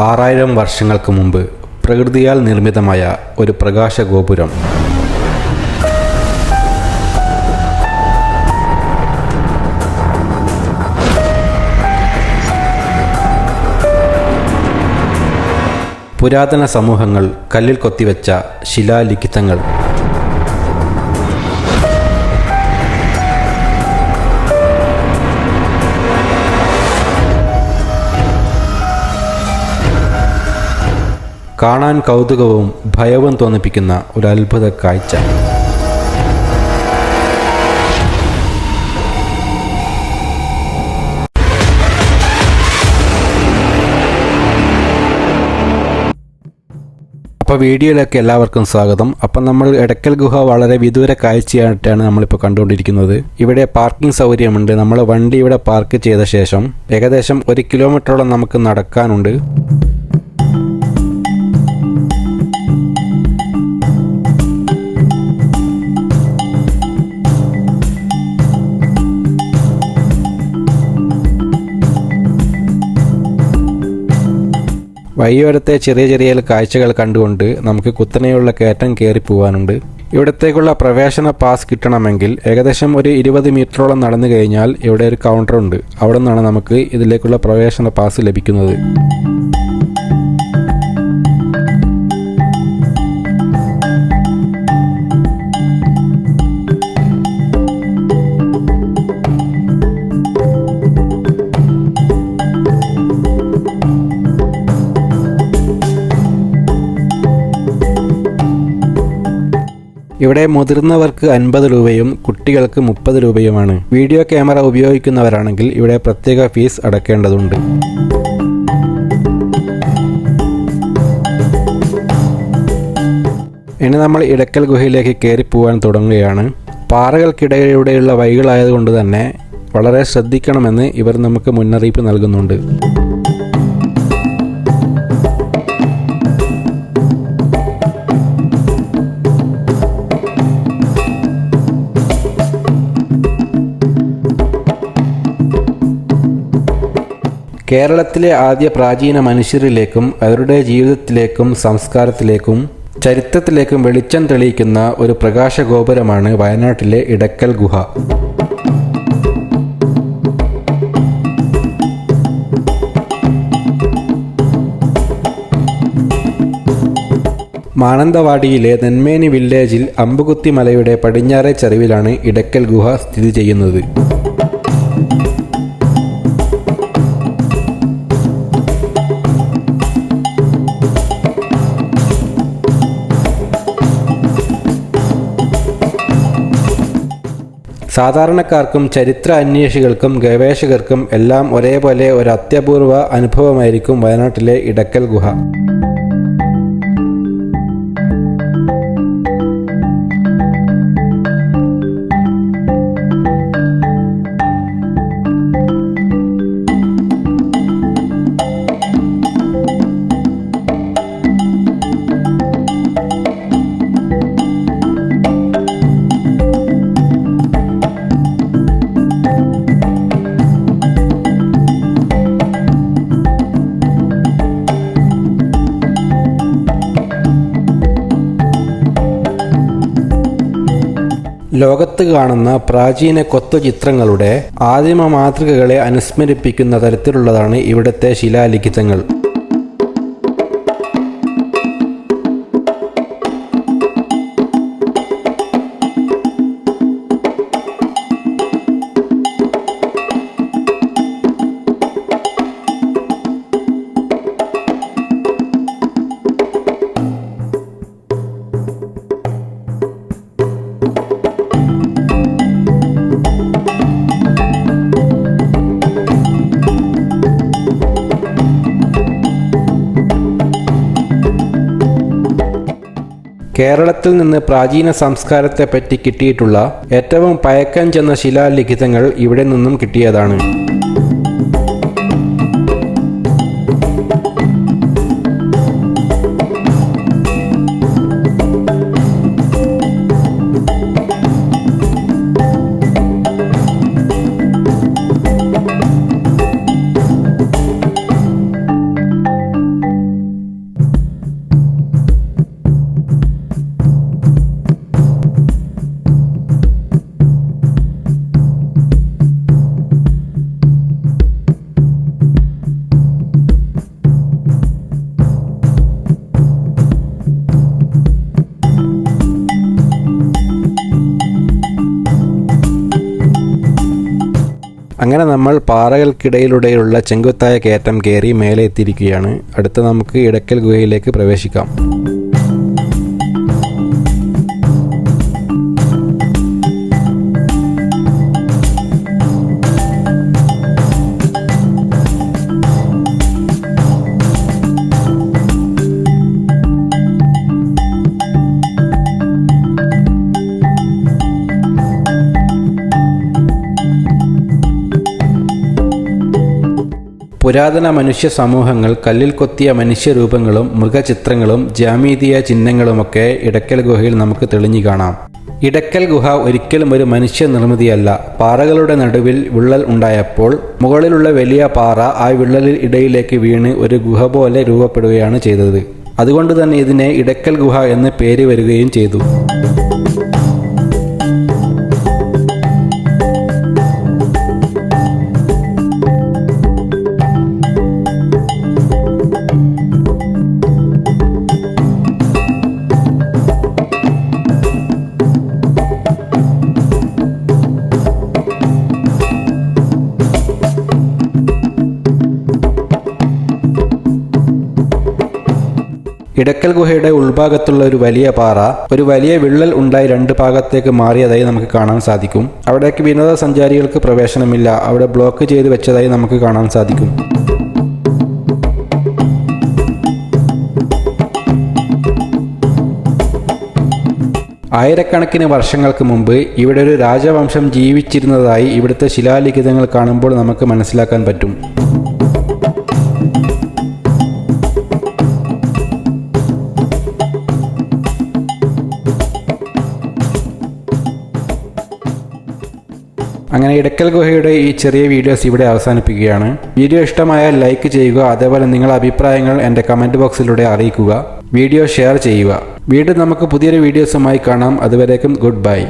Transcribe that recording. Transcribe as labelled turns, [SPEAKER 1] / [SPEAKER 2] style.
[SPEAKER 1] 6000 വർഷങ്ങൾക്ക് മുമ്പ് പ്രകൃതിയാൽ നിർമ്മിതമായ ഒരു പ്രകാശഗോപുരം. പുരാതന സമൂഹങ്ങൾ കല്ലിൽ കൊത്തിവെച്ച ശിലാലിഖിതങ്ങൾ. കാണാൻ കൗതുകവും ഭയവും തോന്നിപ്പിക്കുന്ന ഒരു അത്ഭുത കാഴ്ച. അപ്പോൾ വീഡിയോയിലേക്ക് എല്ലാവർക്കും സ്വാഗതം. അപ്പം നമ്മൾ എടക്കൽ ഗുഹ വളരെ വിദൂര കാഴ്ചയായിട്ടാണ് നമ്മളിപ്പോൾ കണ്ടുകൊണ്ടിരിക്കുന്നത്. ഇവിടെ പാർക്കിംഗ് സൗകര്യമുണ്ട്. നമ്മൾ വണ്ടി ഇവിടെ പാർക്ക് ചെയ്ത ശേഷം ഏകദേശം 1 കിലോമീറ്ററോളം നമുക്ക് നടക്കാനുണ്ട്. വഴിയോരത്തെ ചെറിയ ചെറിയ കാഴ്ചകൾ കണ്ടുകൊണ്ട് നമുക്ക് കുത്തനെയുള്ള കയറ്റം കയറി പോകാനുണ്ട്. ഇവിടത്തേക്കുള്ള പ്രവേശന പാസ് കിട്ടണമെങ്കിൽ ഏകദേശം ഒരു 20 മീറ്ററോളം നടന്നു കഴിഞ്ഞാൽ ഇവിടെ ഒരു കൗണ്ടറുണ്ട്. അവിടെ നിന്നാണ് നമുക്ക് ഇതിലേക്കുള്ള പ്രവേശന പാസ് ലഭിക്കുന്നത്. ഇവിടെ മുതിർന്നവർക്ക് 50 രൂപയും കുട്ടികൾക്ക് 30 രൂപയുമാണ്. വീഡിയോ ക്യാമറ ഉപയോഗിക്കുന്നവരാണെങ്കിൽ ഇവിടെ പ്രത്യേക ഫീസ് അടക്കേണ്ടതുണ്ട്. ഇനി നമ്മൾ ഇടക്കൽ ഗുഹയിലേക്ക് കയറി പോകാൻ തുടങ്ങുകയാണ്. പാറകൾക്കിടയിലൂടെയുള്ള വഴികളായതുകൊണ്ട് തന്നെ വളരെ ശ്രദ്ധിക്കണമെന്ന് ഇവർ നമുക്ക് മുന്നറിയിപ്പ് നൽകുന്നുണ്ട്. കേരളത്തിലെ ആദ്യ പ്രാചീന മനുഷ്യരിലേക്കും അവരുടെ ജീവിതത്തിലേക്കും സംസ്കാരത്തിലേക്കും ചരിത്രത്തിലേക്കും വെളിച്ചം തെളിയിക്കുന്ന ഒരു പ്രകാശഗോപുരമാണ് വയനാട്ടിലെ ഇടക്കൽ ഗുഹ. മാനന്തവാടിയിലെ നെന്മേനി വില്ലേജിൽ അമ്പുകുത്തി മലയുടെ പടിഞ്ഞാറേ ചരിവിലാണ് ഇടക്കൽ ഗുഹ സ്ഥിതി ചെയ്യുന്നത്. സാധാരണക്കാർക്കും ചരിത്ര അന്വേഷികൾക്കും ഗവേഷകർക്കും എല്ലാം ഒരേപോലെ ഒരു അത്യപൂർവ അനുഭവമായിരിക്കും വയനാട്ടിലെ ഇടക്കൽ ഗുഹ. ലോകത്ത് കാണുന്ന പ്രാചീന കൊത്തുചിത്രങ്ങളുടെ ആദിമ മാതൃകകളെ അനുസ്മരിപ്പിക്കുന്ന തരത്തിലുള്ളതാണ് ഇവിടുത്തെ ശിലാലിഖിതങ്ങൾ. കേരളത്തിൽ നിന്ന് പ്രാചീന സംസ്കാരത്തെപ്പറ്റി കിട്ടിയിട്ടുള്ള ഏറ്റവും പഴക്കം ചെന്ന ശിലാലിഖിതങ്ങൾ ഇവിടെ നിന്നും കിട്ടിയതാണ്. അങ്ങനെ നമ്മൾ പാറകൾക്കിടയിലൂടെയുള്ള ചെങ്കുത്തായ കയറ്റം കയറി മേലെ എത്തിയിരിക്കുകയാണ്. അടുത്ത് നമുക്ക് ഇടയ്ക്കൽ ഗുഹയിലേക്ക് പ്രവേശിക്കാം. പുരാതന മനുഷ്യ സമൂഹങ്ങൾ കല്ലിൽ കൊത്തിയ മനുഷ്യരൂപങ്ങളും മൃഗചിത്രങ്ങളും ജ്യാമിതീയ ചിഹ്നങ്ങളുമൊക്കെ ഇടയ്ക്കൽ ഗുഹയിൽ നമുക്ക് തെളിഞ്ഞു കാണാം. ഇടയ്ക്കൽ ഗുഹ ഒരിക്കലും ഒരു മനുഷ്യ നിർമ്മിതിയല്ല. പാറകളുടെ നടുവിൽ വിള്ളൽ ഉണ്ടായപ്പോൾ മുകളിലുള്ള വലിയ പാറ ആ വിള്ളലിൽ ഇടയിലേക്ക് വീണ് ഒരു ഗുഹ പോലെ രൂപപ്പെടുകയാണ് ചെയ്തത്. അതുകൊണ്ട് തന്നെ ഇതിനെ ഇടയ്ക്കൽ ഗുഹ എന്ന് പേര് വരികയും ചെയ്തു. ഇടയ്ക്കൽ ഗുഹയുടെ ഉൾഭാഗത്തുള്ള ഒരു വലിയ പാറ ഒരു വലിയ വിള്ളൽ ഉണ്ടായി രണ്ട് ഭാഗത്തേക്ക് മാറിയതായി നമുക്ക് കാണാൻ സാധിക്കും. അവിടേക്ക് വിനോദസഞ്ചാരികൾക്ക് പ്രവേശനമില്ല. അവിടെ ബ്ലോക്ക് ചെയ്ത് വെച്ചതായി നമുക്ക് കാണാൻ സാധിക്കും. ആയിരക്കണക്കിന് വർഷങ്ങൾക്ക് മുമ്പ് ഇവിടെ ഒരു രാജവംശം ജീവിച്ചിരുന്നതായി ഇവിടുത്തെ ശിലാലിഖിതങ്ങൾ കാണുമ്പോൾ നമുക്ക് മനസ്സിലാക്കാൻ പറ്റും. അങ്ങനെ ഇടയ്ക്കൽ ഗുഹയുടെ ഈ ചെറിയ വീഡിയോസ് ഇവിടെ അവസാനിപ്പിക്കുകയാണ്. വീഡിയോ ഇഷ്ടമായാൽ ലൈക്ക് ചെയ്യുക. അതേപോലെ നിങ്ങളുടെ അഭിപ്രായങ്ങൾ എൻ്റെ കമൻറ്റ് ബോക്സിലൂടെ അറിയിക്കുക. വീഡിയോ ഷെയർ ചെയ്യുക. വീണ്ടും നമുക്ക് പുതിയൊരു വീഡിയോസുമായി കാണാം. അതുവരേക്കും ഗുഡ് ബൈ.